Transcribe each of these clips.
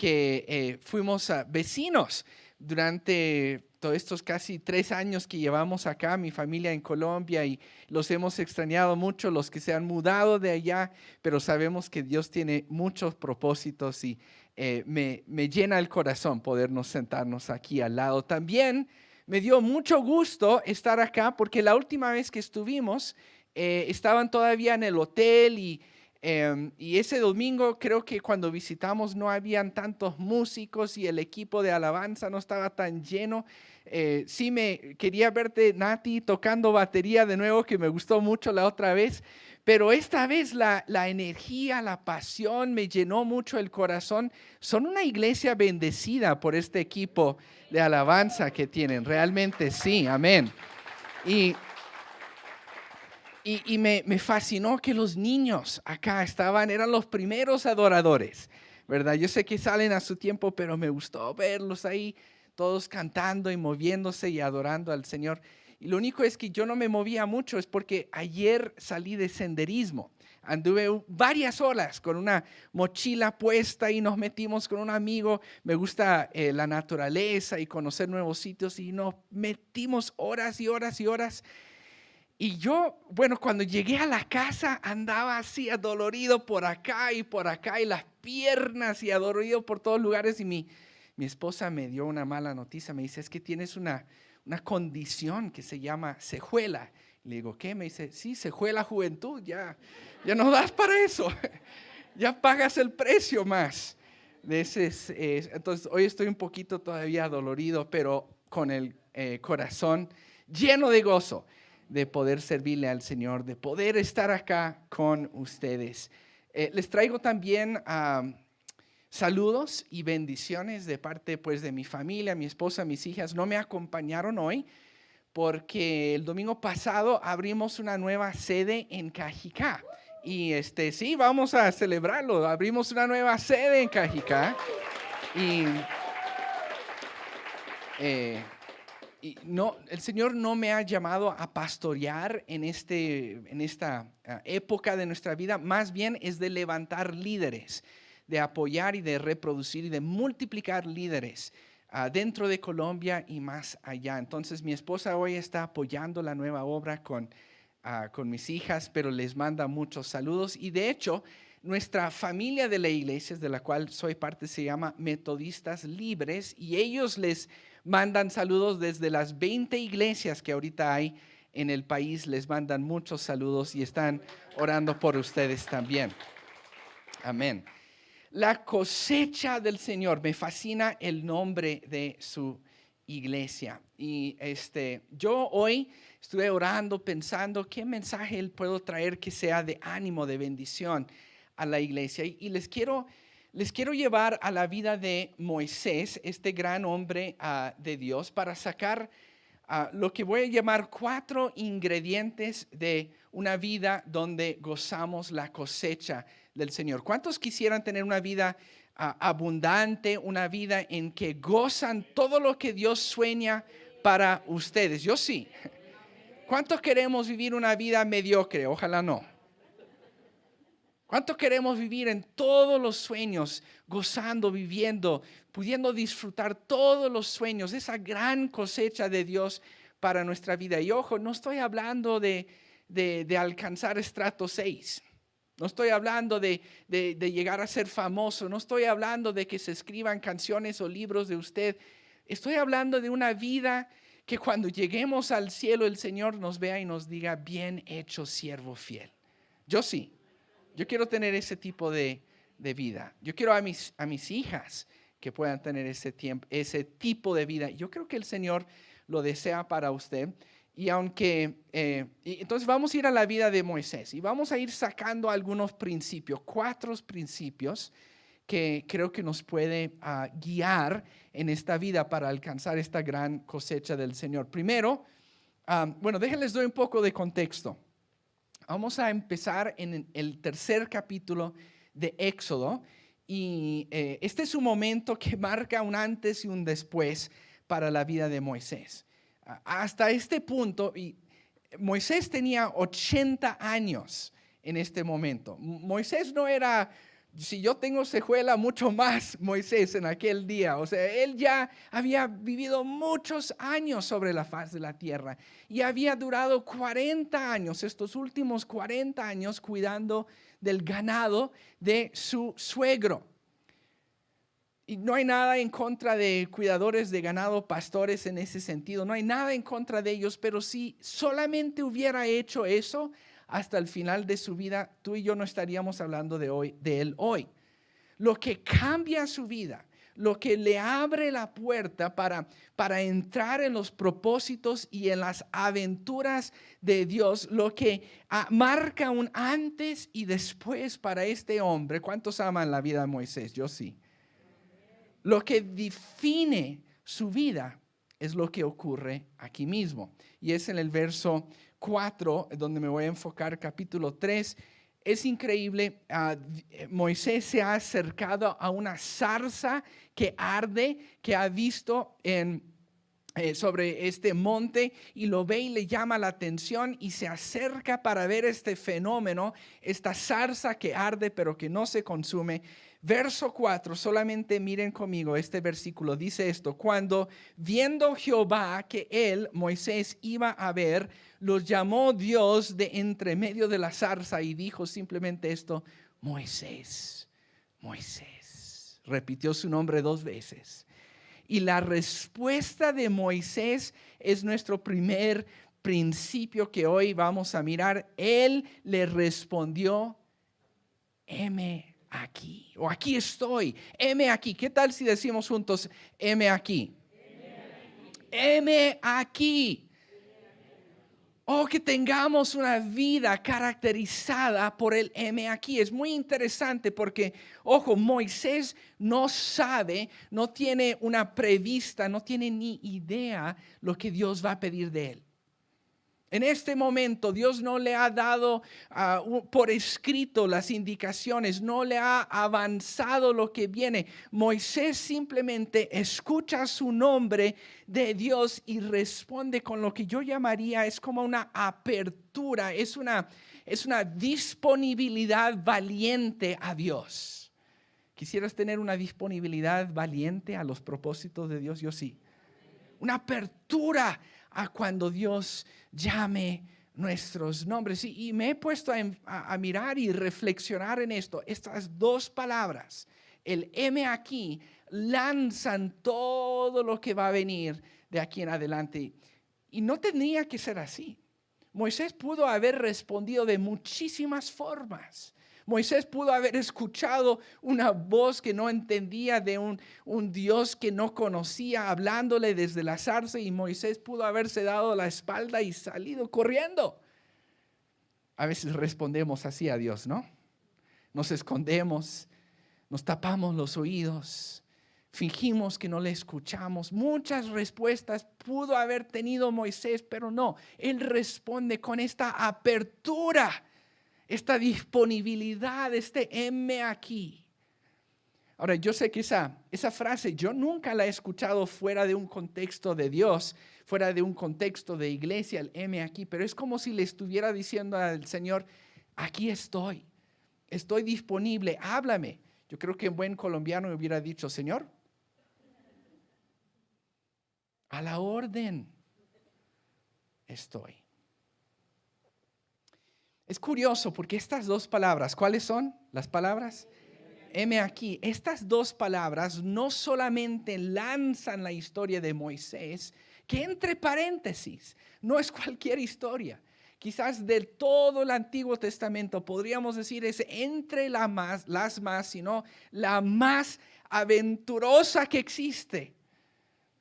que fuimos vecinos durante todos estos casi 3 años que llevamos acá, mi familia en Colombia, y los hemos extrañado mucho, los que se han mudado de allá, pero sabemos que Dios tiene muchos propósitos y me llena el corazón podernos sentarnos aquí al lado. También me dio mucho gusto estar acá porque la última vez que estuvimos estaban todavía en el hotel y ese domingo creo que cuando visitamos no habían tantos músicos y el equipo de alabanza no estaba tan lleno. Sí me quería verte, Nati, tocando batería de nuevo, que me gustó mucho la otra vez, pero esta vez la energía, la pasión me llenó mucho el corazón. Son una iglesia bendecida por este equipo de alabanza que tienen, realmente sí, amén. Y me fascinó que los niños acá eran los primeros adoradores, ¿verdad? Yo sé que salen a su tiempo, pero me gustó verlos ahí, todos cantando y moviéndose y adorando al Señor. Y lo único es que yo no me movía mucho, es porque ayer salí de senderismo. Anduve varias horas con una mochila puesta y nos metimos con un amigo. Me gusta la naturaleza y conocer nuevos sitios y nos metimos horas y horas y horas. Y yo, bueno, cuando llegué a la casa andaba así adolorido por acá y las piernas y adolorido por todos lugares. Y mi esposa me dio una mala noticia, me dice, es que tienes una condición que se llama cejuela. Le digo, ¿qué? Me dice, sí, cejuela juventud, ya no das para eso, ya pagas el precio más. Entonces hoy estoy un poquito todavía adolorido, pero con el corazón lleno de gozo de poder servirle al Señor, de poder estar acá con ustedes. Les traigo también saludos y bendiciones de parte pues de mi familia, mi esposa, mis hijas. No me acompañaron hoy porque el domingo pasado abrimos una nueva sede en Cajicá. Y sí, vamos a celebrarlo. Abrimos una nueva sede en Cajicá. Y no, el Señor no me ha llamado a pastorear en esta época de nuestra vida, más bien es de levantar líderes, de apoyar y de reproducir y de multiplicar líderes dentro de Colombia y más allá. Entonces mi esposa hoy está apoyando la nueva obra con mis hijas, pero les manda muchos saludos y de hecho nuestra familia de la iglesia de la cual soy parte se llama Metodistas Libres y ellos les mandan saludos desde las 20 iglesias que ahorita hay en el país, les mandan muchos saludos y están orando por ustedes también. Amén. La cosecha del Señor, me fascina el nombre de su iglesia. Y yo hoy estuve orando, pensando qué mensaje puedo traer que sea de ánimo, de bendición a la iglesia. Y les quiero llevar a la vida de Moisés, este gran hombre de Dios, para sacar lo que voy a llamar 4 ingredientes de una vida donde gozamos la cosecha del Señor. ¿Cuántos quisieran tener una vida abundante, una vida en que gozan todo lo que Dios sueña para ustedes? Yo sí. ¿Cuántos queremos vivir una vida mediocre? Ojalá no. ¿Cuánto queremos vivir en todos los sueños, gozando, viviendo, pudiendo disfrutar todos los sueños, esa gran cosecha de Dios para nuestra vida? Y ojo, no estoy hablando de alcanzar estrato 6. No estoy hablando de llegar a ser famoso. No estoy hablando de que se escriban canciones o libros de usted. Estoy hablando de una vida que cuando lleguemos al cielo el Señor nos vea y nos diga, bien hecho, siervo fiel. Yo sí. Yo quiero tener ese tipo de vida. Yo quiero a mis hijas que puedan tener ese tipo de vida. Yo creo que el Señor lo desea para usted. Y entonces vamos a ir a la vida de Moisés y vamos a ir sacando algunos principios, 4 principios que creo que nos puede guiar en esta vida para alcanzar esta gran cosecha del Señor. Primero, déjenles doy un poco de contexto. Vamos a empezar en el 3er capítulo de Éxodo y este es un momento que marca un antes y un después para la vida de Moisés. Hasta este punto, y Moisés tenía 80 años en este momento. Moisés no era Si yo tengo secuela, mucho más Moisés en aquel día. O sea, él ya había vivido muchos años sobre la faz de la tierra y había durado 40 años, estos últimos 40 años, cuidando del ganado de su suegro. Y no hay nada en contra de cuidadores de ganado, pastores en ese sentido. No hay nada en contra de ellos, pero si solamente hubiera hecho eso hasta el final de su vida, tú y yo no estaríamos hablando de él hoy. Lo que cambia su vida, lo que le abre la puerta para entrar en los propósitos y en las aventuras de Dios, lo que marca un antes y después para este hombre. ¿Cuántos aman la vida de Moisés? Yo sí. Lo que define su vida es lo que ocurre aquí mismo. Y es en el verso 4, donde me voy a enfocar, capítulo 3. Es increíble, Moisés se ha acercado a una zarza que arde, que ha visto sobre este monte, y lo ve y le llama la atención y se acerca para ver este fenómeno, esta zarza que arde pero que no se consume. Verso 4, solamente miren conmigo este versículo, dice esto: cuando viendo Jehová que él, Moisés, iba a ver, los llamó Dios de entre medio de la zarza y dijo simplemente esto: Moisés, Moisés. Repitió su nombre 2 veces. Y la respuesta de Moisés es nuestro primer principio que hoy vamos a mirar. Él le respondió: heme aquí, o aquí estoy, heme aquí. ¿Qué tal si decimos juntos: heme aquí? Heme aquí. O que tengamos una vida caracterizada por el heme aquí. Es muy interesante porque, ojo, Moisés no sabe, no tiene una prevista, no tiene ni idea lo que Dios va a pedir de él. En este momento Dios no le ha dado por escrito las indicaciones, no le ha avanzado lo que viene. Moisés simplemente escucha su nombre de Dios y responde con lo que yo llamaría, es como una apertura, es una disponibilidad valiente a Dios. ¿Quisieras tener una disponibilidad valiente a los propósitos de Dios? Yo sí. Una apertura a cuando Dios llame nuestros nombres. Y me he puesto a mirar y reflexionar en esto. Estas 2 palabras, el heme aquí, lanzan todo lo que va a venir de aquí en adelante. Y no tendría que ser así. Moisés pudo haber respondido de muchísimas formas. Moisés pudo haber escuchado una voz que no entendía de un Dios que no conocía, hablándole desde la zarza, y Moisés pudo haberse dado la espalda y salido corriendo. A veces respondemos así a Dios, ¿no? Nos escondemos, nos tapamos los oídos, fingimos que no le escuchamos. Muchas respuestas pudo haber tenido Moisés, pero no. Él responde con esta apertura, esta disponibilidad, este heme aquí. Ahora, yo sé que esa frase yo nunca la he escuchado fuera de un contexto de Dios, fuera de un contexto de iglesia, el heme aquí, pero es como si le estuviera diciendo al Señor: aquí estoy disponible, háblame. Yo creo que en buen colombiano hubiera dicho: Señor, a la orden estoy. Es curioso porque estas 2 palabras, ¿cuáles son las palabras? Heme aquí. Estas 2 palabras no solamente lanzan la historia de Moisés, que entre paréntesis no es cualquier historia. Quizás de todo el Antiguo Testamento podríamos decir es entre las más, sino la más aventurosa que existe.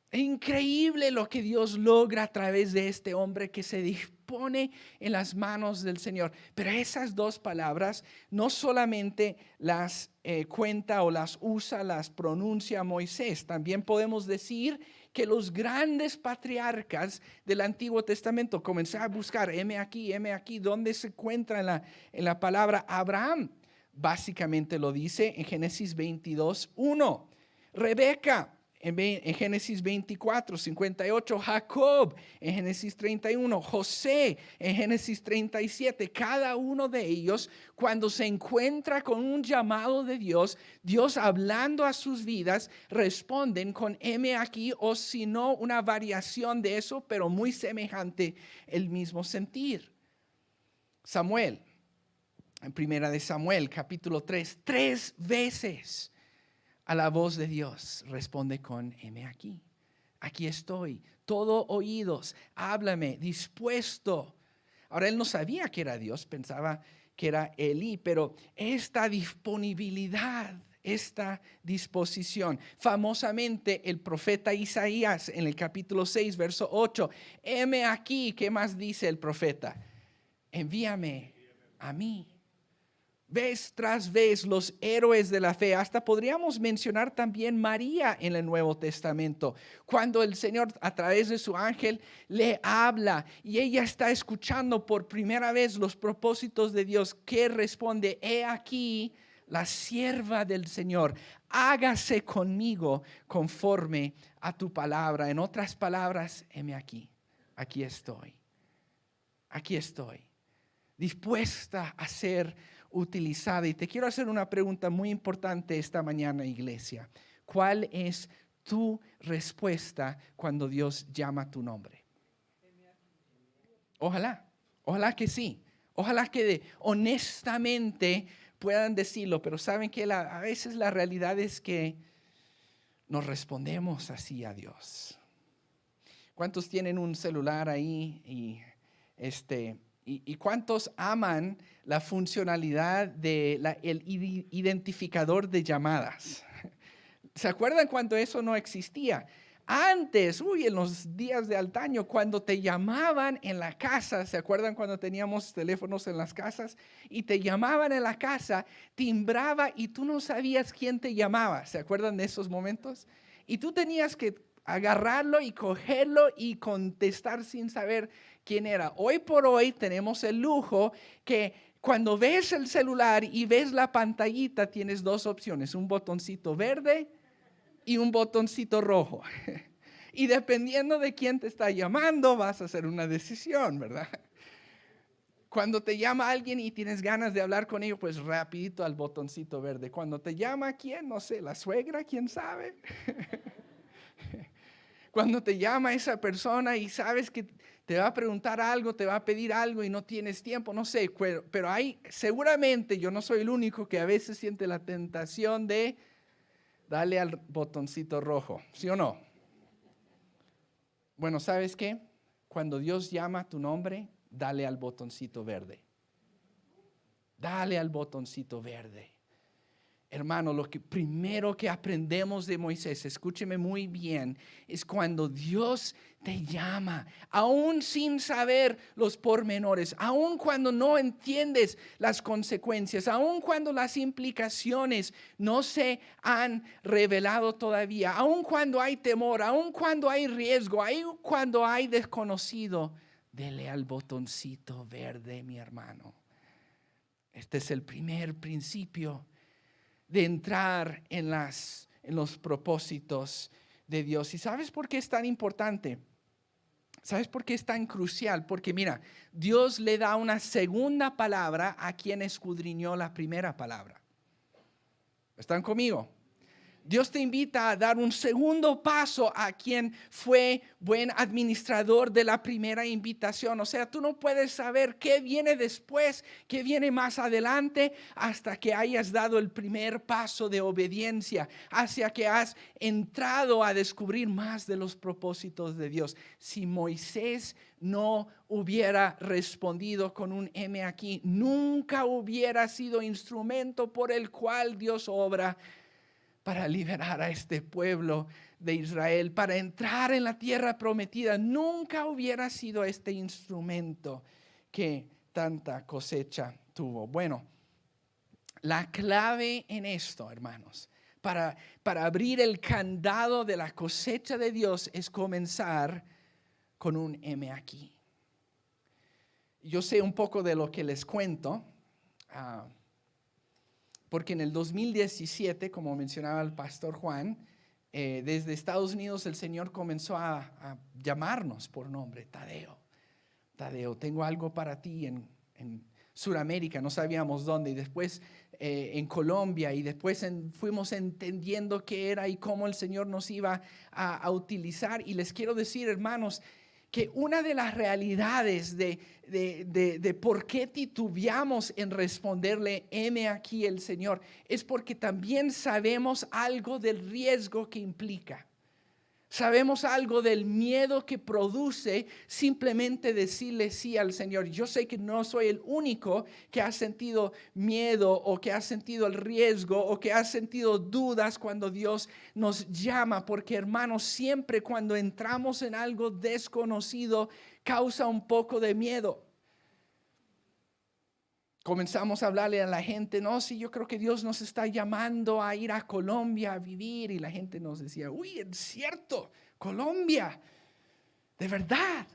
Es increíble lo que Dios logra a través de este hombre que se dispone en las manos del Señor. Pero esas 2 palabras no solamente las cuenta o las usa, las pronuncia Moisés. También podemos decir que los grandes patriarcas del Antiguo Testamento, comencé a buscar heme aquí, ¿dónde se encuentra en la palabra Abraham? Básicamente lo dice en Génesis 22:1. Rebeca, En Génesis 24, 58, Jacob, en Génesis 31, José, en Génesis 37, cada uno de ellos, cuando se encuentra con un llamado de Dios, Dios hablando a sus vidas, responden con heme aquí, o si no, una variación de eso, pero muy semejante, el mismo sentir. Samuel, en Primera de Samuel, capítulo 3, 3 veces a la voz de Dios responde con heme aquí. Aquí estoy, todo oídos, háblame, dispuesto. Ahora él no sabía que era Dios, pensaba que era Elí, pero esta disponibilidad, esta disposición. Famosamente el profeta Isaías en el capítulo 6, verso 8, heme aquí, ¿qué más dice el profeta? Envíame a mí. Vez tras vez los héroes de la fe, hasta podríamos mencionar también María en el Nuevo Testamento, cuando el Señor a través de su ángel le habla y ella está escuchando por primera vez los propósitos de Dios, que responde, he aquí la sierva del Señor, hágase conmigo conforme a tu palabra. En otras palabras, heme aquí, aquí estoy, dispuesta a ser utilizada. Y te quiero hacer una pregunta muy importante esta mañana, iglesia. ¿Cuál es tu respuesta cuando Dios llama tu nombre? Ojalá que sí. Ojalá que honestamente puedan decirlo, pero saben que a veces la realidad es que nos respondemos así a Dios. ¿Cuántos tienen un celular ahí ¿Y cuántos aman la funcionalidad del identificador de llamadas? ¿Se acuerdan cuando eso no existía? Antes, en los días de antaño, cuando te llamaban en la casa, ¿se acuerdan cuando teníamos teléfonos en las casas? Y te llamaban en la casa, timbraba y tú no sabías quién te llamaba. ¿Se acuerdan de esos momentos? Y tú tenías que agarrarlo y cogerlo y contestar sin saber quién era. Hoy por hoy tenemos el lujo que cuando ves el celular y ves la pantallita, tienes dos opciones, un botoncito verde y un botoncito rojo. Y dependiendo de quién te está llamando, vas a hacer una decisión, ¿verdad? Cuando te llama alguien y tienes ganas de hablar con ellos, pues rapidito al botoncito verde. Cuando te llama quién, no sé, la suegra, quién sabe. Cuando te llama esa persona y sabes que te va a preguntar algo, te va a pedir algo y no tienes tiempo, no sé, pero hay seguramente, yo no soy el único que a veces siente la tentación de darle al botoncito rojo, ¿sí o no? Bueno, ¿sabes qué? Cuando Dios llama tu nombre, dale al botoncito verde. Dale al botoncito verde. Hermano, lo que primero que aprendemos de Moisés, escúcheme muy bien, es cuando Dios te llama, aún sin saber los pormenores, aún cuando no entiendes las consecuencias, aún cuando las implicaciones no se han revelado todavía, aún cuando hay temor, aún cuando hay riesgo, aún cuando hay desconocido, dele al botoncito verde, mi hermano. Este es el primer principio de entrar en los propósitos de Dios. ¿Y sabes por qué es tan importante? ¿Sabes por qué es tan crucial? Porque mira, Dios le da una segunda palabra a quien escudriñó la primera palabra. ¿Están conmigo? Dios te invita a dar un segundo paso a quien fue buen administrador de la primera invitación. O sea, tú no puedes saber qué viene después, qué viene más adelante, hasta que hayas dado el primer paso de obediencia, hacia que has entrado a descubrir más de los propósitos de Dios. Si Moisés no hubiera respondido con un heme aquí, nunca hubiera sido instrumento por el cual Dios obra para liberar a este pueblo de Israel, para entrar en la tierra prometida. Nunca hubiera sido este instrumento que tanta cosecha tuvo. Bueno, la clave en esto, hermanos, para abrir el candado de la cosecha de Dios es comenzar con un heme aquí. Yo sé un poco de lo que les cuento, porque en el 2017, como mencionaba el pastor Juan, desde Estados Unidos el Señor comenzó a llamarnos por nombre, Tadeo. Tadeo, tengo algo para ti en Sudamérica, no sabíamos dónde, y después en Colombia, y después fuimos entendiendo qué era y cómo el Señor nos iba a utilizar. Y les quiero decir, hermanos, que una de las realidades de por qué titubeamos en responderle, heme aquí el Señor, es porque también sabemos algo del riesgo que implica. Sabemos algo del miedo que produce simplemente decirle sí al Señor. Yo sé que no soy el único que ha sentido miedo o que ha sentido el riesgo o que ha sentido dudas cuando Dios nos llama, porque hermanos, siempre cuando entramos en algo desconocido causa un poco de miedo. Comenzamos a hablarle a la gente, no, sí, yo creo que Dios nos está llamando a ir a Colombia a vivir. Y la gente nos decía, uy, es cierto, Colombia, de verdad.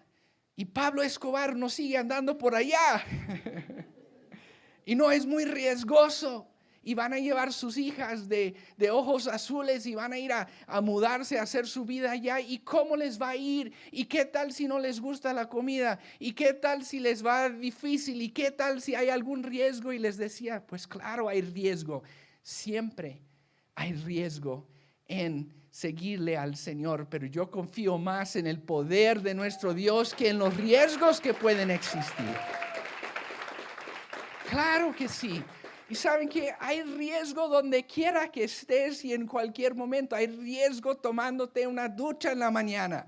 Y Pablo Escobar no sigue andando por allá. Y no es muy riesgoso. Y van a llevar sus hijas de ojos azules y van a ir a mudarse, a hacer su vida allá. ¿Y cómo les va a ir? ¿Y qué tal si no les gusta la comida? ¿Y qué tal si les va difícil? ¿Y qué tal si hay algún riesgo? Y les decía, pues claro, hay riesgo. Siempre hay riesgo en seguirle al Señor. Pero yo confío más en el poder de nuestro Dios que en los riesgos que pueden existir. Claro que sí. Y saben que hay riesgo donde quiera que estés y en cualquier momento. Hay riesgo tomándote una ducha en la mañana.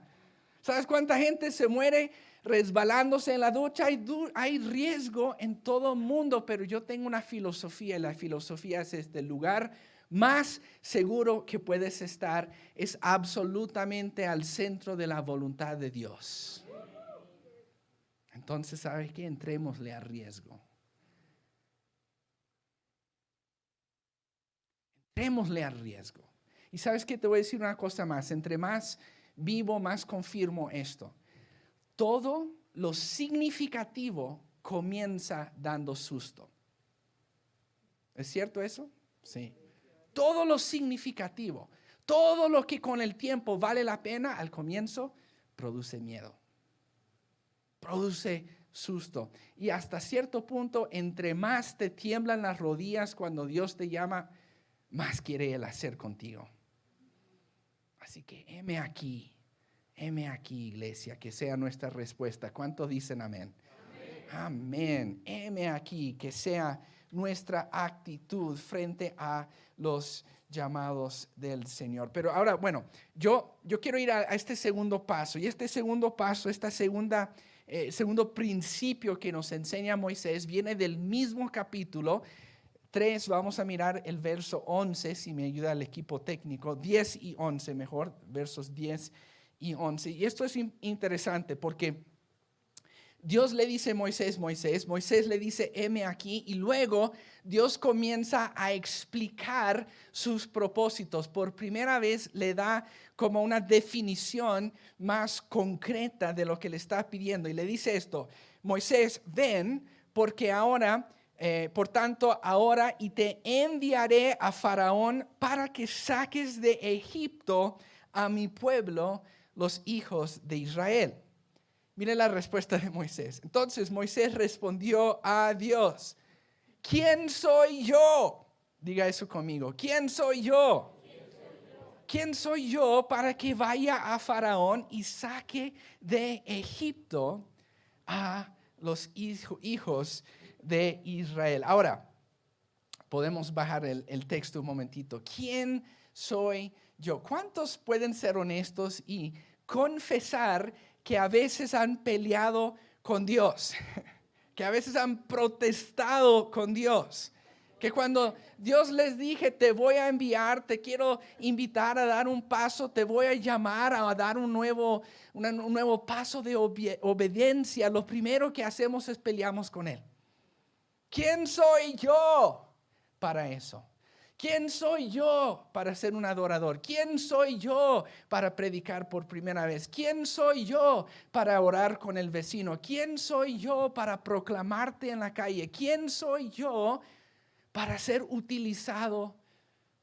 ¿Sabes cuánta gente se muere resbalándose en la ducha? Hay riesgo en todo el mundo, pero yo tengo una filosofía y la filosofía es este: el lugar más seguro que puedes estar es absolutamente al centro de la voluntad de Dios. Entonces, ¿sabes qué? Entrémosle a riesgo. Entrémosle al riesgo. Y sabes que te voy a decir una cosa más. Entre más vivo, más confirmo esto. Todo lo significativo comienza dando susto. ¿Es cierto eso? Sí. Todo lo significativo, todo lo que con el tiempo vale la pena, al comienzo produce miedo. Produce susto. Y hasta cierto punto, entre más te tiemblan las rodillas cuando Dios te llama, más quiere Él hacer contigo. Así que heme aquí, iglesia, que sea nuestra respuesta. ¿Cuántos dicen amén? Amén. Heme aquí, que sea nuestra actitud frente a los llamados del Señor. Pero ahora, bueno, yo quiero ir a este segundo paso. Y este segundo paso, segundo principio que nos enseña Moisés, viene del mismo capítulo 3, vamos a mirar el verso 11, si me ayuda el equipo técnico, 10 y 11 mejor, versos 10 y 11. Y esto es interesante porque Dios le dice a Moisés le dice, heme aquí, y luego Dios comienza a explicar sus propósitos. Por primera vez le da como una definición más concreta de lo que le está pidiendo. Y le dice esto: Moisés, ven, porque ahora... por tanto, ahora y te enviaré a Faraón para que saques de Egipto a mi pueblo, los hijos de Israel. Mire la respuesta de Moisés. Entonces Moisés respondió a Dios: ¿quién soy yo? Diga eso conmigo. ¿Quién soy yo? ¿Quién soy yo para que vaya a Faraón y saque de Egipto a los hijos de Israel? Ahora, podemos bajar el texto un momentito. ¿Quién soy yo? ¿Cuántos pueden ser honestos y confesar que a veces han peleado con Dios? Que a veces han protestado con Dios. Que cuando Dios les dije, te voy a enviar, te quiero invitar a dar un paso, te voy a llamar a dar un nuevo paso de obediencia, lo primero que hacemos es peleamos con Él. ¿Quién soy yo para eso? ¿Quién soy yo para ser un adorador? ¿Quién soy yo para predicar por primera vez? ¿Quién soy yo para orar con el vecino? ¿Quién soy yo para proclamarte en la calle? ¿Quién soy yo para ser utilizado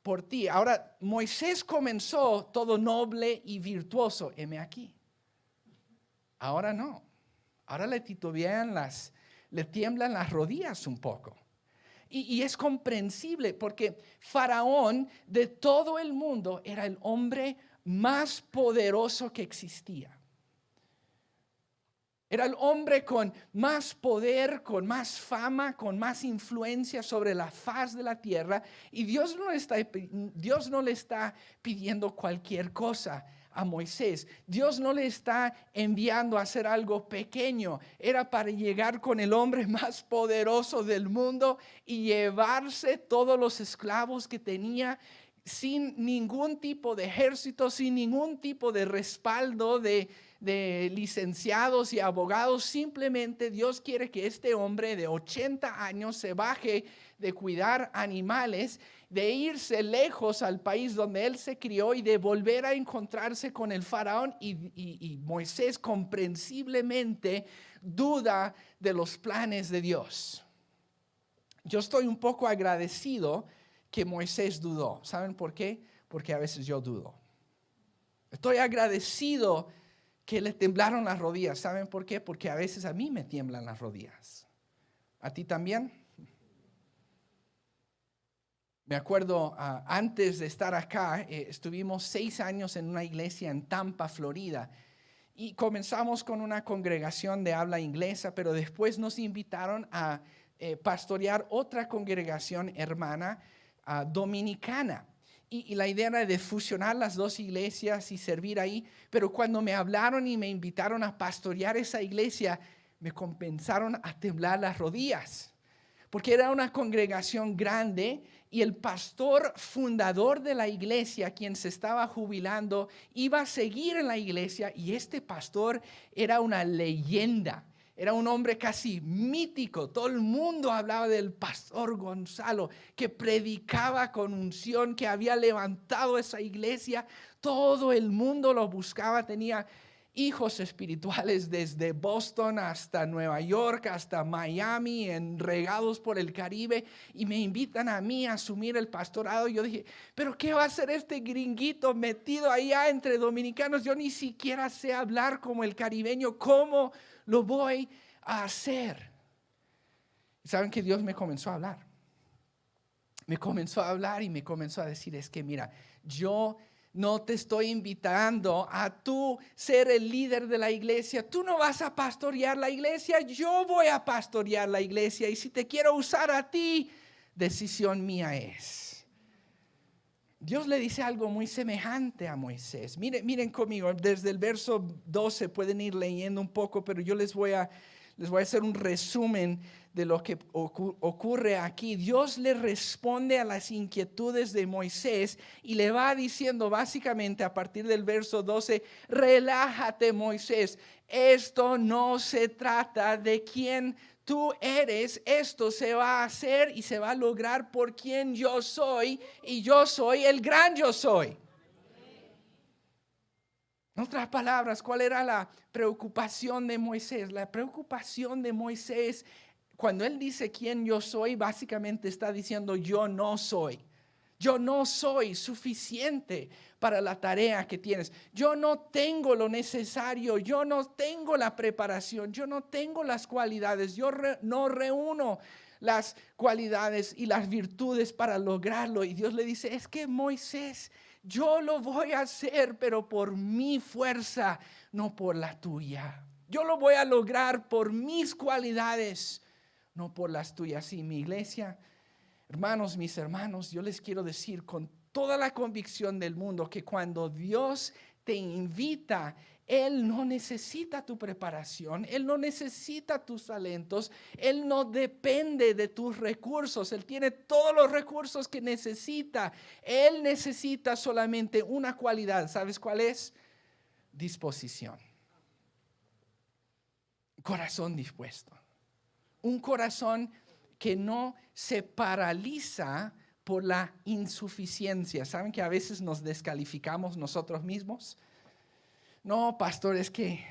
por ti. Ahora, Moisés comenzó todo noble y virtuoso. Heme aquí. Ahora no. Ahora le titubean le tiemblan las rodillas un poco. Y es comprensible porque Faraón de todo el mundo era el hombre más poderoso que existía. Era el hombre con más poder, con más fama, con más influencia sobre la faz de la tierra. Y Dios no le está pidiendo cualquier cosa a Moisés. Dios no le está enviando a hacer algo pequeño. Era para llegar con el hombre más poderoso del mundo y llevarse todos los esclavos que tenía sin ningún tipo de ejército, sin ningún tipo de respaldo de licenciados y abogados. Simplemente Dios quiere que este hombre de 80 años se baje de cuidar animales, de irse lejos al país donde él se crió y de volver a encontrarse con el faraón. Y Moisés comprensiblemente duda de los planes de Dios. Yo estoy un poco agradecido que Moisés dudó. ¿Saben por qué? Porque a veces yo dudo. Estoy agradecido que le temblaron las rodillas. ¿Saben por qué? Porque a veces a mí me tiemblan las rodillas. ¿A ti también? Me acuerdo, antes de estar acá, estuvimos 6 años en una iglesia en Tampa, Florida. Y comenzamos con una congregación de habla inglesa, pero después nos invitaron a pastorear otra congregación hermana dominicana. Y la idea era de fusionar las dos iglesias y servir ahí. Pero cuando me hablaron y me invitaron a pastorear esa iglesia, me comenzaron a temblar las rodillas. Porque era una congregación grande y el pastor fundador de la iglesia, quien se estaba jubilando, iba a seguir en la iglesia. Y este pastor era una leyenda. Era un hombre casi mítico. Todo el mundo hablaba del pastor Gonzalo, que predicaba con unción, que había levantado esa iglesia. Todo el mundo lo buscaba. Tenía hijos espirituales desde Boston hasta Nueva York, hasta Miami, regados por el Caribe. Y me invitan a mí a asumir el pastorado. Yo dije, ¿pero qué va a hacer este gringuito metido allá entre dominicanos? Yo ni siquiera sé hablar como el caribeño. ¿Cómo lo voy a hacer? Y saben que Dios me comenzó a hablar. Me comenzó a hablar y me comenzó a decir, es que mira, yo no te estoy invitando a tú ser el líder de la iglesia. Tú no vas a pastorear la iglesia, yo voy a pastorear la iglesia. Y si te quiero usar a ti, decisión mía es. Dios le dice algo muy semejante a Moisés. Miren conmigo, desde el verso 12 pueden ir leyendo un poco, pero yo les voy a hacer un resumen de lo que ocurre aquí. Dios le responde a las inquietudes de Moisés y le va diciendo básicamente a partir del verso 12, relájate, Moisés, esto no se trata de quién tú eres, esto se va a hacer y se va a lograr por quien yo soy, y yo soy el gran yo soy. En otras palabras, ¿cuál era la preocupación de Moisés? La preocupación de Moisés, cuando él dice quién yo soy, básicamente está diciendo yo no soy. Yo no soy suficiente para la tarea que tienes. Yo no tengo lo necesario. Yo no tengo la preparación. Yo no tengo las cualidades. Yo no reúno las cualidades y las virtudes para lograrlo. Y Dios le dice, es que Moisés, yo lo voy a hacer, pero por mi fuerza, no por la tuya. Yo lo voy a lograr por mis cualidades, no por las tuyas. Y mi iglesia, hermanos, mis hermanos, yo les quiero decir con toda la convicción del mundo que cuando Dios te invita, Él no necesita tu preparación, Él no necesita tus talentos, Él no depende de tus recursos, Él tiene todos los recursos que necesita. Él necesita solamente una cualidad, ¿sabes cuál es? Disposición. Corazón dispuesto. Un corazón que no se paraliza por la insuficiencia. ¿Saben que a veces nos descalificamos nosotros mismos? No, pastor, es que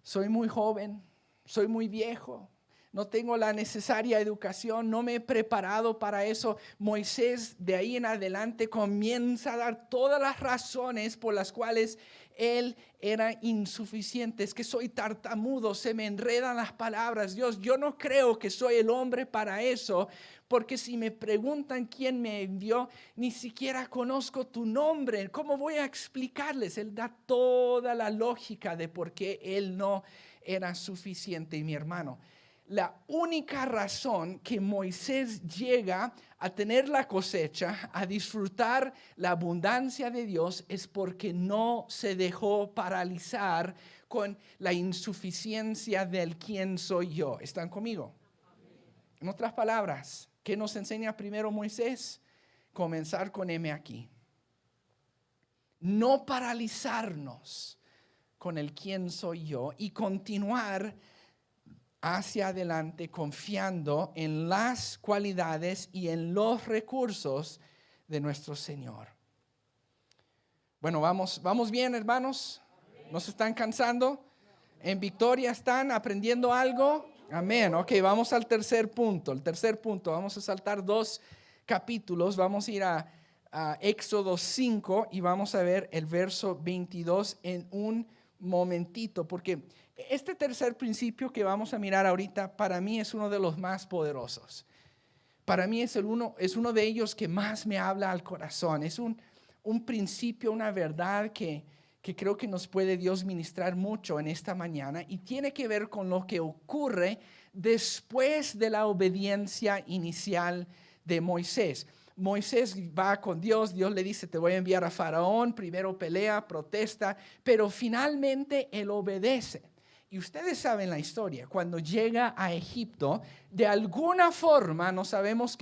soy muy joven, soy muy viejo, no tengo la necesaria educación, no me he preparado para eso. Moisés de ahí en adelante comienza a dar todas las razones por las cuales él era insuficiente. Es que soy tartamudo, se me enredan las palabras. Dios, yo no creo que soy el hombre para eso, porque si me preguntan quién me envió, ni siquiera conozco tu nombre. ¿Cómo voy a explicarles? Él da toda la lógica de por qué él no era suficiente. Y mi hermano, la única razón que Moisés llega a tener la cosecha, a disfrutar la abundancia de Dios, es porque no se dejó paralizar con la insuficiencia del quién soy yo. ¿Están conmigo? En otras palabras, ¿qué nos enseña primero Moisés? Comenzar con heme aquí. No paralizarnos con el quién soy yo y continuar hacia adelante confiando en las cualidades y en los recursos de nuestro Señor. Bueno, vamos bien, hermanos. ¿No se están cansando? ¿En victoria están aprendiendo algo? Amén. Ok, vamos al tercer punto. El tercer punto, vamos a saltar 2 capítulos. Vamos a ir a Éxodo 5 y vamos a ver el verso 22 en un momentito, porque este tercer principio que vamos a mirar ahorita para mí es uno de los más poderosos. Para mí es uno de ellos que más me habla al corazón. Es un principio, una verdad que creo que nos puede Dios ministrar mucho en esta mañana y tiene que ver con lo que ocurre después de la obediencia inicial de Moisés. Moisés va con Dios, Dios le dice, te voy a enviar a Faraón, primero pelea, protesta, pero finalmente él obedece. Y ustedes saben la historia, cuando llega a Egipto, de alguna forma, no sabemos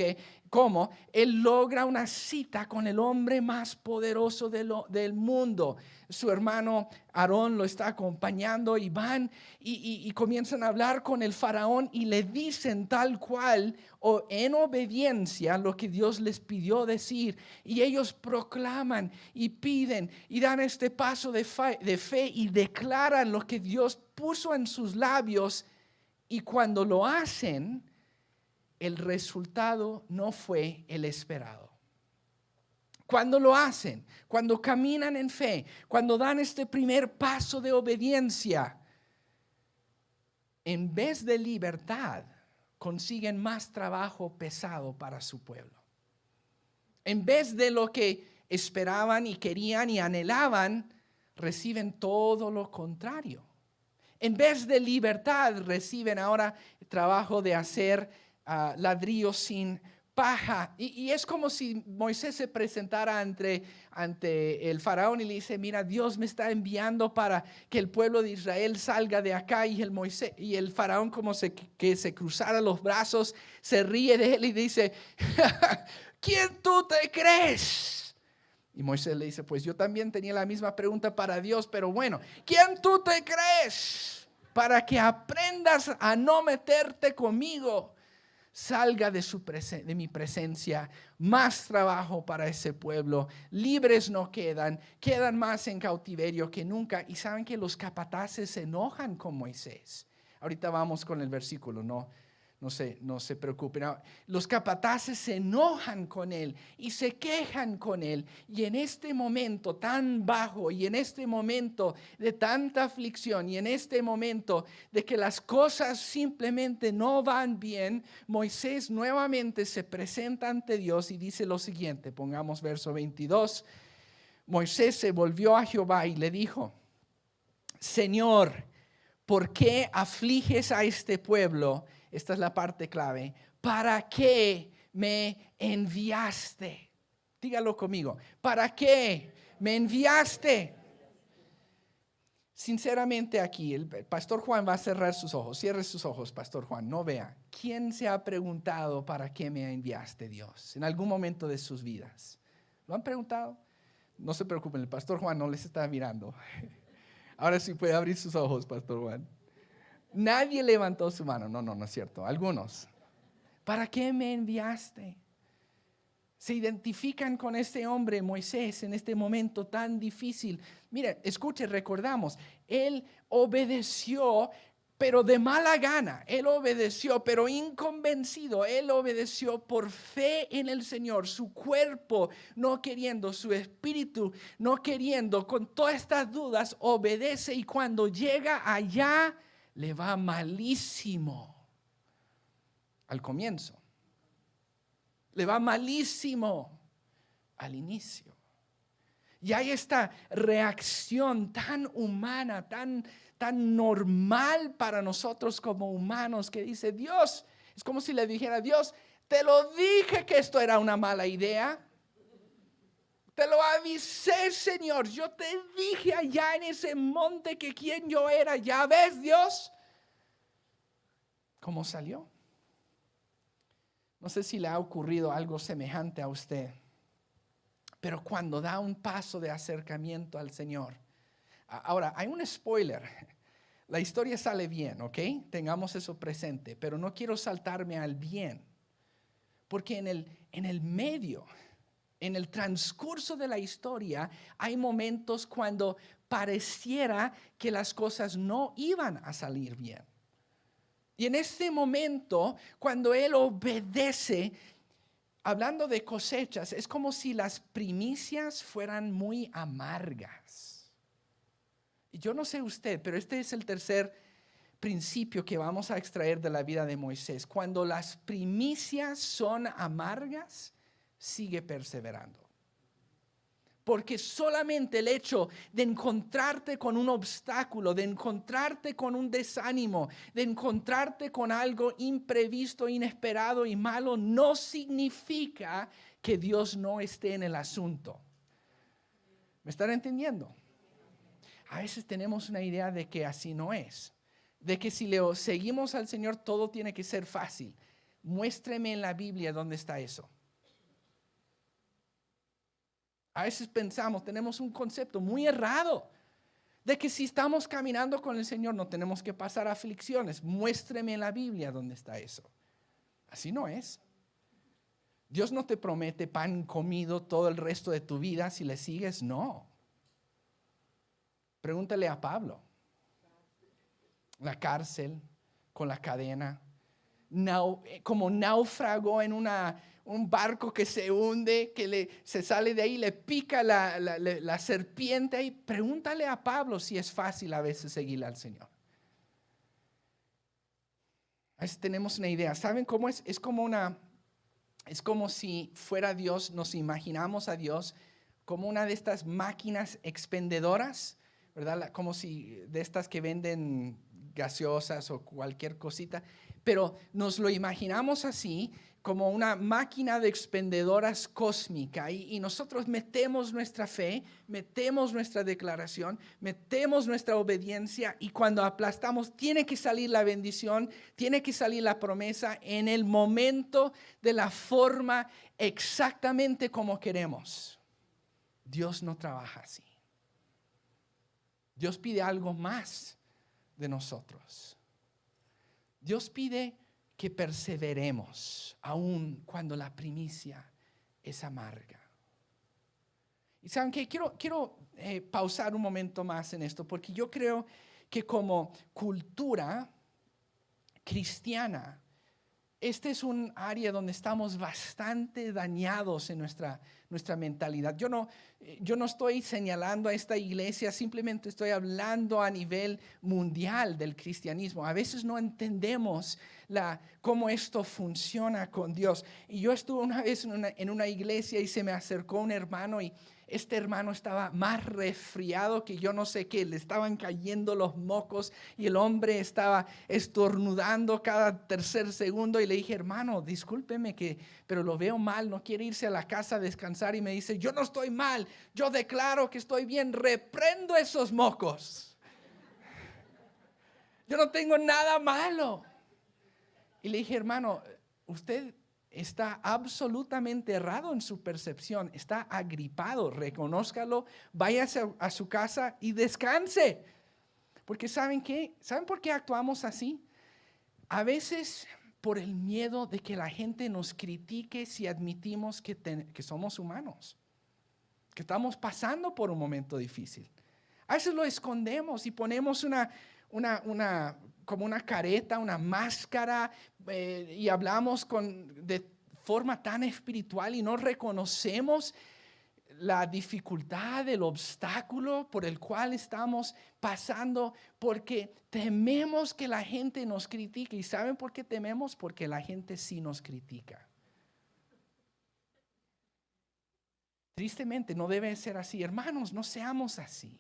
cómo, él logra una cita con el hombre más poderoso del mundo. Su hermano Aarón lo está acompañando y van y comienzan a hablar con el faraón y le dicen tal cual o en obediencia lo que Dios les pidió decir. Y ellos proclaman y piden y dan este paso de fe y declaran lo que Dios puso en sus labios. Y cuando lo hacen, el resultado no fue el esperado. Cuando lo hacen, cuando caminan en fe, cuando dan este primer paso de obediencia, en vez de libertad, consiguen más trabajo pesado para su pueblo. En vez de lo que esperaban y querían y anhelaban, reciben todo lo contrario. En vez de libertad, reciben ahora el trabajo de hacer ladrillos sin paja. Y es como si Moisés se presentara ante el faraón y le dice, mira, Dios me está enviando para que el pueblo de Israel salga de acá. Y el faraón como que se cruzara los brazos, se ríe de él y dice, ¿quién tú te crees? Y Moisés le dice, pues yo también tenía la misma pregunta para Dios, pero bueno, ¿quién tú te crees? Para que aprendas a no meterte conmigo. Salga de mi presencia, más trabajo para ese pueblo, libres no quedan más en cautiverio que nunca. Y saben que los capataces se enojan con Moisés. Ahorita vamos con el versículo, no se preocupen. Los capataces se enojan con él y se quejan con él. Y en este momento tan bajo y en este momento de tanta aflicción y en este momento de que las cosas simplemente no van bien, Moisés nuevamente se presenta ante Dios y dice lo siguiente. Pongamos verso 22. Moisés se volvió a Jehová y le dijo, Señor, ¿por qué afliges a este pueblo? Esta es la parte clave. ¿Para qué me enviaste? Dígalo conmigo. ¿Para qué me enviaste? Sinceramente aquí, el pastor Juan va a cerrar sus ojos. Cierre sus ojos, pastor Juan. No vea. ¿Quién se ha preguntado para qué me enviaste, Dios? En algún momento de sus vidas. ¿Lo han preguntado? No se preocupen, el pastor Juan no les está mirando. Ahora sí puede abrir sus ojos, pastor Juan. Nadie levantó su mano. No es cierto. Algunos. ¿Para qué me enviaste? Se identifican con este hombre, Moisés, en este momento tan difícil. Mira, escuche, recordamos, él obedeció Pero de mala gana, él obedeció, pero inconvencido, él obedeció por fe en el Señor, su cuerpo no queriendo, su espíritu no queriendo, con todas estas dudas, obedece y cuando llega allá, le va malísimo. Al comienzo, le va malísimo al inicio. Y hay esta reacción tan humana, tan normal para nosotros como humanos, que dice Dios, es como si le dijera Dios, te lo dije que esto era una mala idea. Te lo avisé, Señor. Yo te dije allá en ese monte que quién yo era. ¿Ya ves, Dios? ¿Cómo salió? No sé si le ha ocurrido algo semejante a usted. Pero cuando da un paso de acercamiento al Señor. Ahora, hay un spoiler. La historia sale bien, ¿ok? Tengamos eso presente. Pero no quiero saltarme al bien. Porque en el medio, en el transcurso de la historia, hay momentos cuando pareciera que las cosas no iban a salir bien. Y en este momento, cuando él obedece, hablando de cosechas, es como si las primicias fueran muy amargas. Y yo no sé usted, pero este es el tercer principio que vamos a extraer de la vida de Moisés. Cuando las primicias son amargas, sigue perseverando. Porque solamente el hecho de encontrarte con un obstáculo, de encontrarte con un desánimo, de encontrarte con algo imprevisto, inesperado y malo, no significa que Dios no esté en el asunto. ¿Me están entendiendo? A veces tenemos una idea de que así no es. De que si le seguimos al Señor todo tiene que ser fácil. Muéstreme en la Biblia dónde está eso. A veces pensamos, tenemos un concepto muy errado de que si estamos caminando con el Señor no tenemos que pasar aflicciones. Muéstreme en la Biblia dónde está eso. Así no es. Dios no te promete pan comido todo el resto de tu vida si le sigues, no. Pregúntale a Pablo. La cárcel, con la cadena, como náufrago en un barco que se hunde, que se sale de ahí, le pica la serpiente ahí. Pregúntale a Pablo si es fácil a veces seguirle al Señor. A veces tenemos una idea. ¿Saben cómo es? Es como si fuera Dios, nos imaginamos a Dios como una de estas máquinas expendedoras, ¿verdad? Como si de estas que venden gaseosas o cualquier cosita, pero nos lo imaginamos así, como una máquina de expendedoras cósmica y nosotros metemos nuestra fe, metemos nuestra declaración, metemos nuestra obediencia y cuando aplastamos tiene que salir la bendición, tiene que salir la promesa en el momento, de la forma exactamente como queremos. Dios no trabaja así. Dios pide algo más de nosotros. Dios pide que perseveremos aun cuando la primicia es amarga. Y saben que quiero pausar un momento más en esto, porque yo creo que como cultura cristiana, este es un área donde estamos bastante dañados en nuestra mentalidad. Yo no estoy señalando a esta iglesia, simplemente estoy hablando a nivel mundial del cristianismo. A veces no entendemos cómo esto funciona con Dios. Y yo estuve una vez en una iglesia y se me acercó un hermano y este hermano estaba más resfriado que yo no sé qué, le estaban cayendo los mocos y el hombre estaba estornudando cada tercer segundo y le dije, hermano, discúlpeme pero lo veo mal, no quiere irse a la casa a descansar y me dice, yo no estoy mal, yo declaro que estoy bien, reprendo esos mocos. Yo no tengo nada malo. Y le dije, hermano, usted está absolutamente errado en su percepción, está agripado, reconózcalo, váyase a su casa y descanse. Porque ¿saben qué? ¿Saben por qué actuamos así? A veces por el miedo de que la gente nos critique si admitimos que somos humanos, que estamos pasando por un momento difícil. A veces lo escondemos y ponemos una como una careta, una máscara, y hablamos de forma tan espiritual y no reconocemos la dificultad, el obstáculo por el cual estamos pasando, porque tememos que la gente nos critique. ¿Y saben por qué tememos? Porque la gente sí nos critica. Tristemente no debe ser así. Hermanos, no seamos así.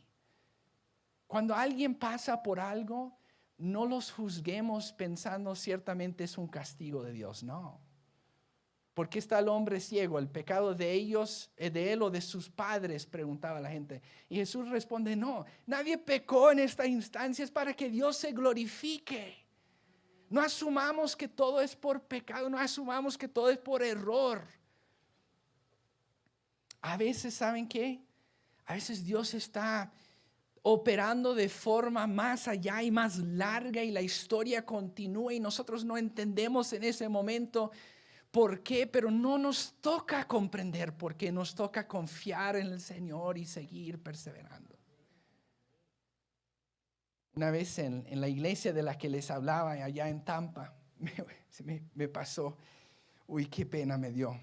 Cuando alguien pasa por algo, no los juzguemos pensando ciertamente es un castigo de Dios. No. ¿Por qué está el hombre ciego? ¿El pecado de ellos, de él o de sus padres?, preguntaba la gente. Y Jesús responde, no, nadie pecó en esta instancia, es para que Dios se glorifique. No asumamos que todo es por pecado, no asumamos que todo es por error. A veces, ¿saben qué? A veces Dios está operando de forma más allá y más larga y la historia continúa y nosotros no entendemos en ese momento por qué, pero no nos toca comprender por qué, nos toca confiar en el Señor y seguir perseverando. Una vez en la iglesia de la que les hablaba allá en Tampa, me pasó, qué pena me dio,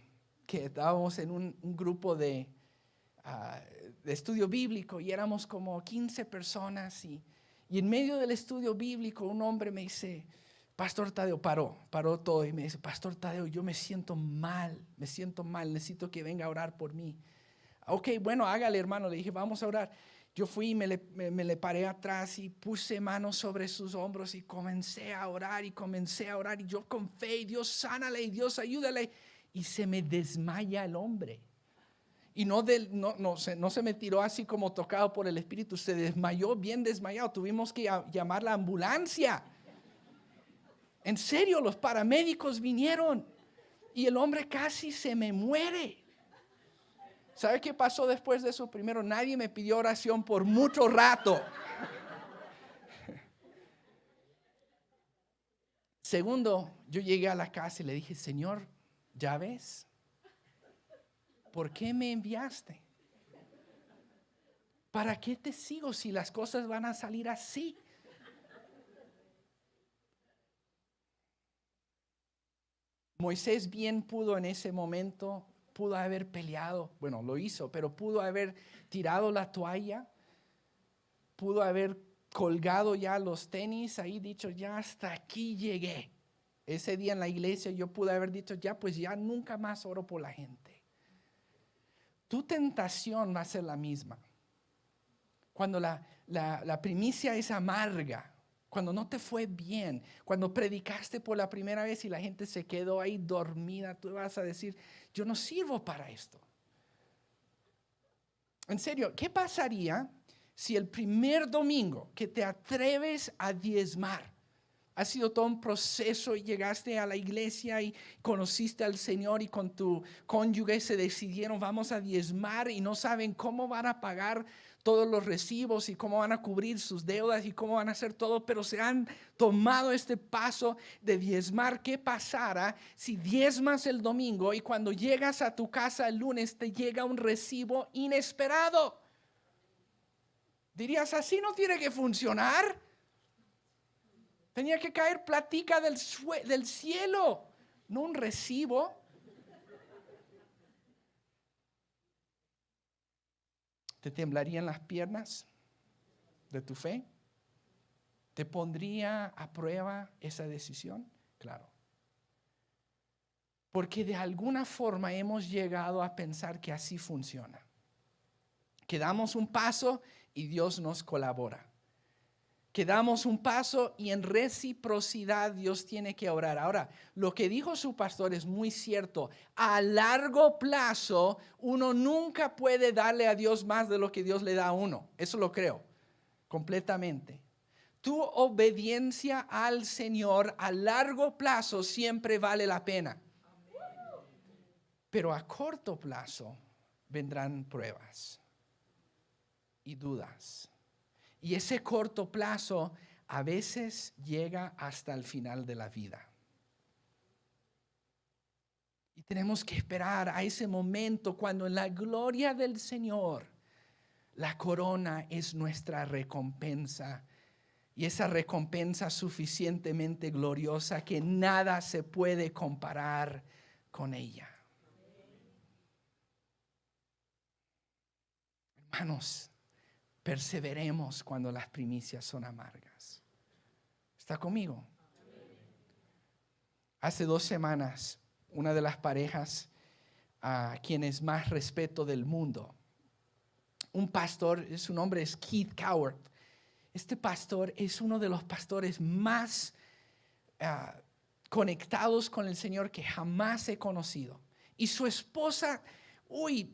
que estábamos en un grupo de estudio bíblico y éramos como 15 personas y en medio del estudio bíblico un hombre me dice, Pastor Tadeo, paró todo y me dice, Pastor Tadeo, yo me siento mal, necesito que venga a orar por mí. Ok, bueno, hágale, hermano. Le dije, vamos a orar. Yo fui y me le paré atrás y puse manos sobre sus hombros y comencé a orar y yo con fe, y Dios sánale y Dios ayúdale, y se me desmaya el hombre. Y no se me tiró así como tocado por el Espíritu, se desmayó, bien desmayado. Tuvimos que llamar la ambulancia. En serio, los paramédicos vinieron y el hombre casi se me muere. ¿Sabe qué pasó después de eso? Primero, nadie me pidió oración por mucho rato. Segundo, yo llegué a la casa y le dije, Señor, ¿ya ves? ¿Por qué me enviaste? ¿Para qué te sigo si las cosas van a salir así? Moisés bien pudo en ese momento, pudo haber peleado, bueno, lo hizo, pero pudo haber tirado la toalla, pudo haber colgado ya los tenis, ahí dicho, ya hasta aquí llegué. Ese día en la iglesia yo pude haber dicho, ya pues ya nunca más oro por la gente. Tu tentación va a ser la misma. Cuando la primicia es amarga, cuando no te fue bien, cuando predicaste por la primera vez y la gente se quedó ahí dormida, tú vas a decir, yo no sirvo para esto. En serio, ¿qué pasaría si el primer domingo que te atreves a diezmar, ha sido todo un proceso y llegaste a la iglesia y conociste al Señor y con tu cónyuge se decidieron vamos a diezmar y no saben cómo van a pagar todos los recibos y cómo van a cubrir sus deudas y cómo van a hacer todo, pero se han tomado este paso de diezmar? ¿Qué pasará si diezmas el domingo y cuando llegas a tu casa el lunes te llega un recibo inesperado? Dirías, así no tiene que funcionar. Tenía que caer platica del cielo, no un recibo. ¿Te temblarían las piernas de tu fe? ¿Te pondría a prueba esa decisión? Claro. Porque de alguna forma hemos llegado a pensar que así funciona. Que damos un paso y Dios nos colabora. Que damos un paso y en reciprocidad Dios tiene que obrar. Ahora, lo que dijo su pastor es muy cierto. A largo plazo, uno nunca puede darle a Dios más de lo que Dios le da a uno. Eso lo creo completamente. Tu obediencia al Señor a largo plazo siempre vale la pena. Pero a corto plazo vendrán pruebas y dudas. Y ese corto plazo a veces llega hasta el final de la vida. Y tenemos que esperar a ese momento cuando en la gloria del Señor la corona es nuestra recompensa Y esa recompensa suficientemente gloriosa que nada se puede comparar con ella. Hermanos, perseveremos cuando las primicias son amargas. ¿Está conmigo? Hace 2 semanas, una de las parejas a quienes más respeto del mundo, un pastor, su nombre es Keith Coward. Este pastor es uno de los pastores más conectados con el Señor que jamás he conocido. Y su esposa,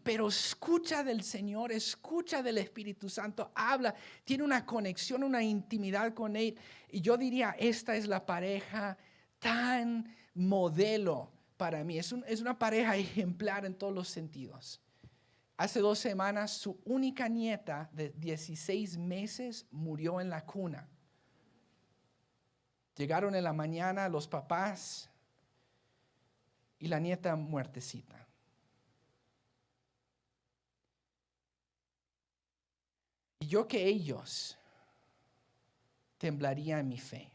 pero escucha del Señor, escucha del Espíritu Santo, habla, tiene una conexión, una intimidad con Él. Y yo diría, esta es la pareja tan modelo para mí. Es una pareja ejemplar en todos los sentidos. Hace 2 semanas, su única nieta de 16 meses murió en la cuna. Llegaron en la mañana los papás y la nieta muertecita. Y yo que ellos temblaría en mi fe.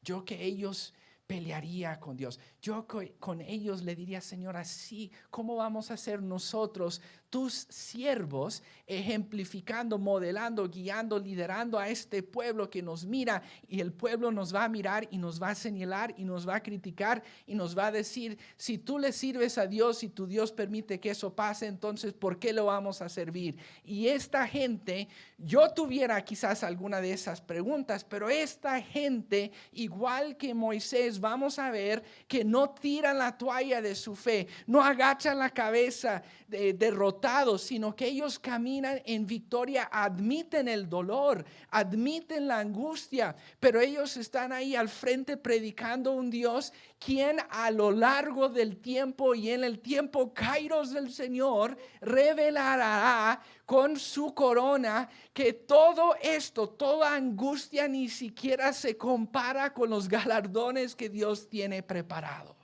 Yo que ellos pelearía con Dios. Yo con ellos le diría, Señor, así, ¿cómo vamos a ser nosotros, tus siervos, ejemplificando, modelando, guiando, liderando a este pueblo que nos mira? Y el pueblo nos va a mirar y nos va a señalar y nos va a criticar y nos va a decir, si tú le sirves a Dios y tu Dios permite que eso pase, entonces, ¿por qué lo vamos a servir? Y esta gente, yo tuviera quizás alguna de esas preguntas, pero esta gente, igual que Moisés, vamos a ver que no tiran la toalla de su fe, no agachan la cabeza derrotados, sino que ellos caminan en victoria, admiten el dolor, admiten la angustia, pero ellos están ahí al frente predicando un Dios quien a lo largo del tiempo y en el tiempo kairos del Señor revelará con su corona que todo esto, toda angustia ni siquiera se compara con los galardones que Dios tiene preparado.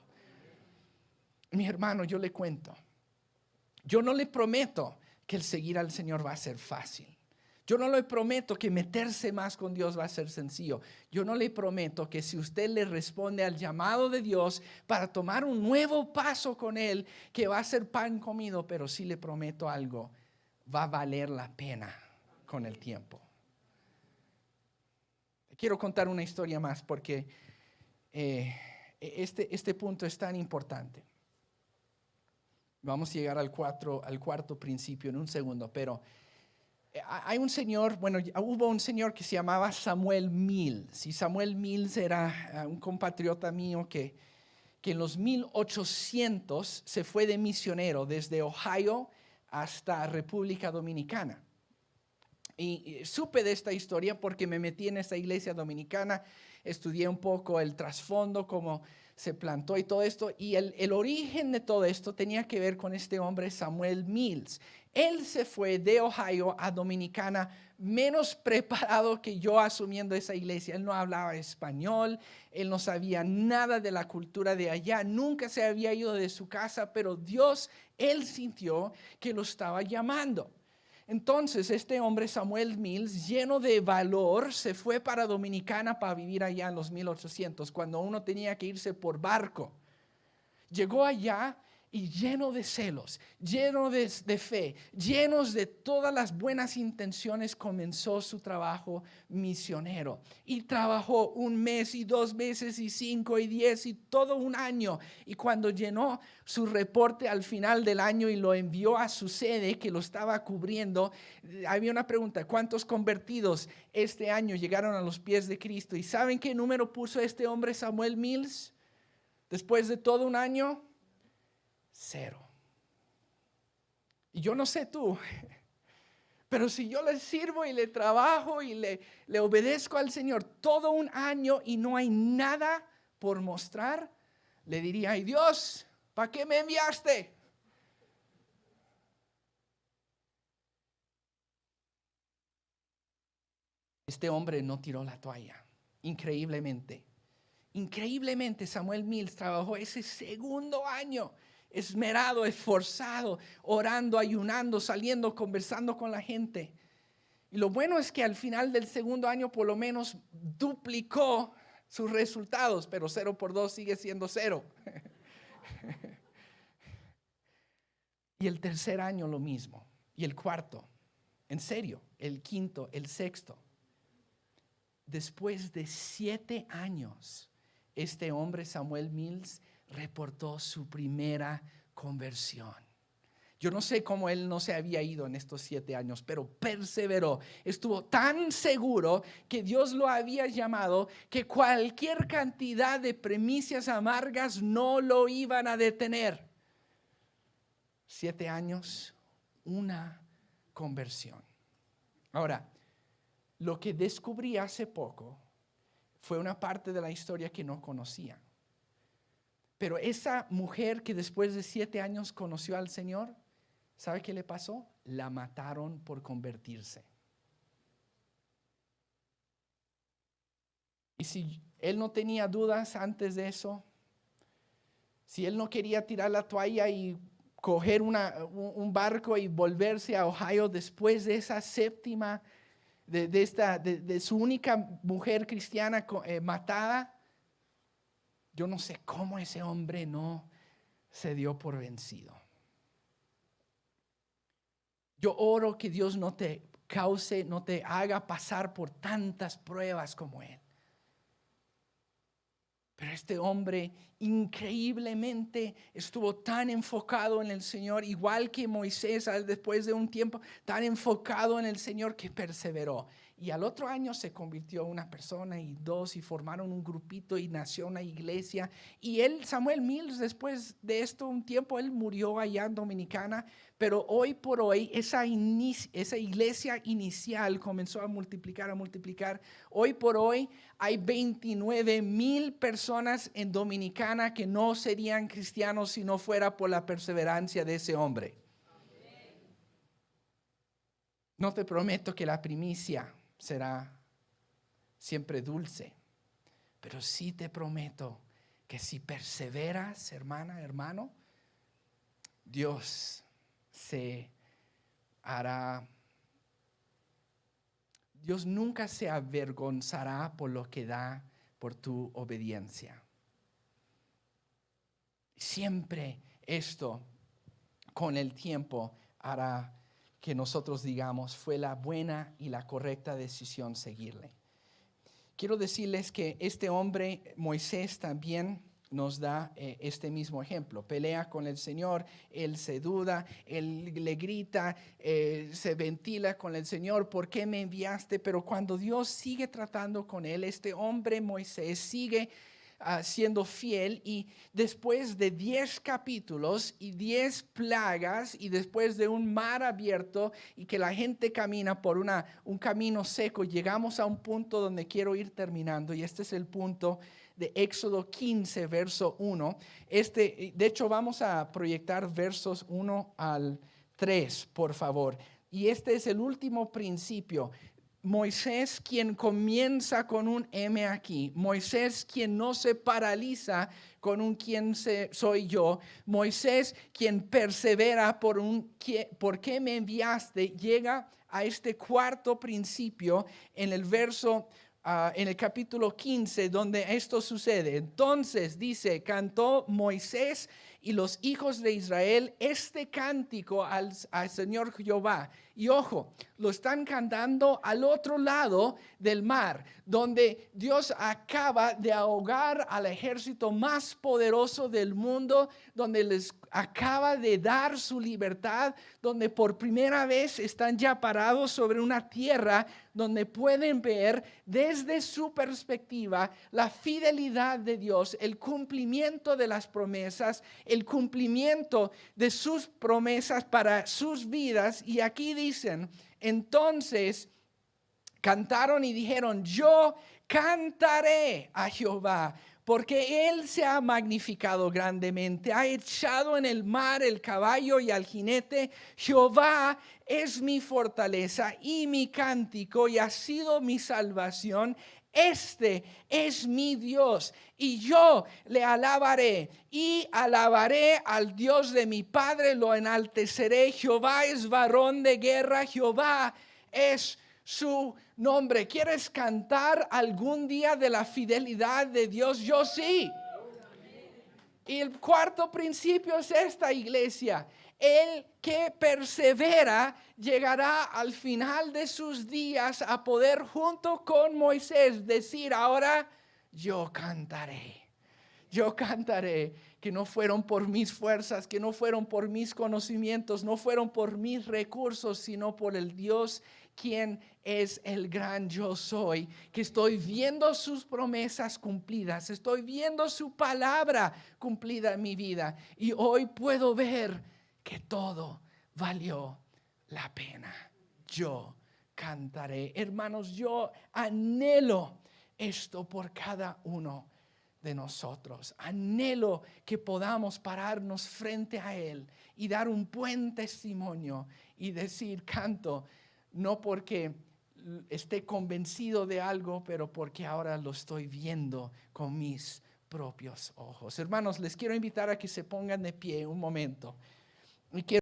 Mi hermano, yo le cuento, yo no le prometo que el seguir al Señor va a ser fácil. Yo no le prometo que meterse más con Dios va a ser sencillo. Yo no le prometo que si usted le responde al llamado de Dios para tomar un nuevo paso con Él, que va a ser pan comido, pero sí le prometo algo, va a valer la pena con el tiempo. Quiero contar una historia más porque este punto es tan importante. Vamos a llegar al cuarto principio en un segundo, pero hay un señor, hubo un señor que se llamaba Samuel Mills, y Samuel Mills era un compatriota mío que en los 1800 se fue de misionero desde Ohio hasta República Dominicana. Y supe de esta historia porque me metí en esta iglesia dominicana, estudié un poco el trasfondo, cómo se plantó y todo esto, y el origen de todo esto tenía que ver con este hombre Samuel Mills. Él se fue de Ohio a Dominicana menos preparado que yo asumiendo esa iglesia. Él no hablaba español, él no sabía nada de la cultura de allá, nunca se había ido de su casa, pero Dios, él sintió que lo estaba llamando. Entonces este hombre Samuel Mills, lleno de valor, se fue para Dominicana para vivir allá en los 1800, cuando uno tenía que irse por barco. Llegó allá y lleno de celos, lleno de fe, llenos de todas las buenas intenciones, comenzó su trabajo misionero. Y trabajó 1 mes y 2 meses y 5 y 10 y todo un año. Y cuando llenó su reporte al final del año y lo envió a su sede que lo estaba cubriendo, había una pregunta: ¿cuántos convertidos este año llegaron a los pies de Cristo? ¿Y saben qué número puso este hombre Samuel Mills? Después de todo un año, 0. Y yo no sé tú, pero si yo le sirvo y le trabajo y le obedezco al Señor todo un año y no hay nada por mostrar, le diría: ay Dios, ¿para qué me enviaste? Este hombre no tiró la toalla, increíblemente. Increíblemente, Samuel Mills trabajó ese segundo año, esmerado, esforzado, orando, ayunando, saliendo, conversando con la gente. Y lo bueno es que al final del segundo año por lo menos duplicó sus resultados, pero 0 por 2 sigue siendo 0. Y el tercer año lo mismo. Y el cuarto, en serio, el quinto, el sexto. Después de 7 años, este hombre Samuel Mills reportó su primera conversión. Yo no sé cómo él no se había ido en estos 7 años, pero perseveró. Estuvo tan seguro que Dios lo había llamado que cualquier cantidad de premisas amargas no lo iban a detener. 7 años, una conversión. Ahora, lo que descubrí hace poco fue una parte de la historia que no conocía. Pero esa mujer que después de 7 años conoció al Señor, ¿sabe qué le pasó? La mataron por convertirse. Y si él no tenía dudas antes de eso, si él no quería tirar la toalla y coger un barco y volverse a Ohio después de esa séptima, de su única mujer cristiana matada, yo no sé cómo ese hombre no se dio por vencido. Yo oro que Dios no te cause, no te haga pasar por tantas pruebas como él. Pero este hombre increíblemente estuvo tan enfocado en el Señor, igual que Moisés después de un tiempo, tan enfocado en el Señor que perseveró. Y al otro año se convirtió en una persona y dos y formaron un grupito y nació una iglesia. Y él, Samuel Mills, después de esto un tiempo, él murió allá en Dominicana. Pero hoy por hoy esa iglesia inicial comenzó a multiplicar. Hoy por hoy hay 29,000 personas en Dominicana que no serían cristianos si no fuera por la perseverancia de ese hombre. No te prometo que la primicia será siempre dulce, pero sí te prometo que si perseveras, hermana, hermano, Dios Dios nunca se avergonzará por lo que da por tu obediencia. Siempre esto con el tiempo hará que nosotros digamos fue la buena y la correcta decisión seguirle. Quiero decirles que este hombre Moisés también nos da este mismo ejemplo. Pelea con el Señor, él se duda, él le grita, se ventila con el Señor, ¿por qué me enviaste? Pero cuando Dios sigue tratando con él, este hombre Moisés sigue siendo fiel, y después de 10 capítulos y 10 plagas y después de un mar abierto y que la gente camina por un camino seco, llegamos a un punto donde quiero ir terminando, y este es el punto de Éxodo 15, verso 1. De hecho, vamos a proyectar versos 1 al 3, por favor. Y este es el último principio. Moisés, quien comienza con un M aquí. Moisés, quien no se paraliza con un quién soy yo. Moisés, quien persevera por qué me enviaste, llega a este cuarto principio en el verso en el capítulo 15, donde esto sucede. Entonces dice, cantó Moisés y los hijos de Israel este cántico al Señor Jehová. Y ojo, lo están cantando al otro lado del mar, donde Dios acaba de ahogar al ejército más poderoso del mundo, donde les acaba de dar su libertad, donde por primera vez están ya parados sobre una tierra donde pueden ver desde su perspectiva la fidelidad de Dios, el cumplimiento de las promesas, el cumplimiento de sus promesas para sus vidas. Y aquí dicen, entonces cantaron y dijeron, yo cantaré a Jehová, porque Él se ha magnificado grandemente, ha echado en el mar el caballo y al jinete. Jehová es mi fortaleza y mi cántico, y ha sido mi salvación. Este es mi Dios, y yo le alabaré, y alabaré al Dios de mi Padre, lo enalteceré. Jehová es varón de guerra, Jehová es su nombre. ¿Quieres cantar algún día de la fidelidad de Dios? Yo sí. Y el cuarto principio es esta, iglesia. El que persevera llegará al final de sus días a poder junto con Moisés decir: ahora yo cantaré. Yo cantaré, que no fueron por mis fuerzas, que no fueron por mis conocimientos, no fueron por mis recursos, sino por el Dios quien es el gran yo soy, que estoy viendo sus promesas cumplidas, estoy viendo su palabra cumplida en mi vida, y hoy puedo ver que todo valió la pena. Yo cantaré. Hermanos, yo anhelo esto por cada uno de nosotros. Anhelo que podamos pararnos frente a Él y dar un buen testimonio y decir: canto, no porque esté convencido de algo, pero porque ahora lo estoy viendo con mis propios ojos. Hermanos, les quiero invitar a que se pongan de pie un momento. Y quiero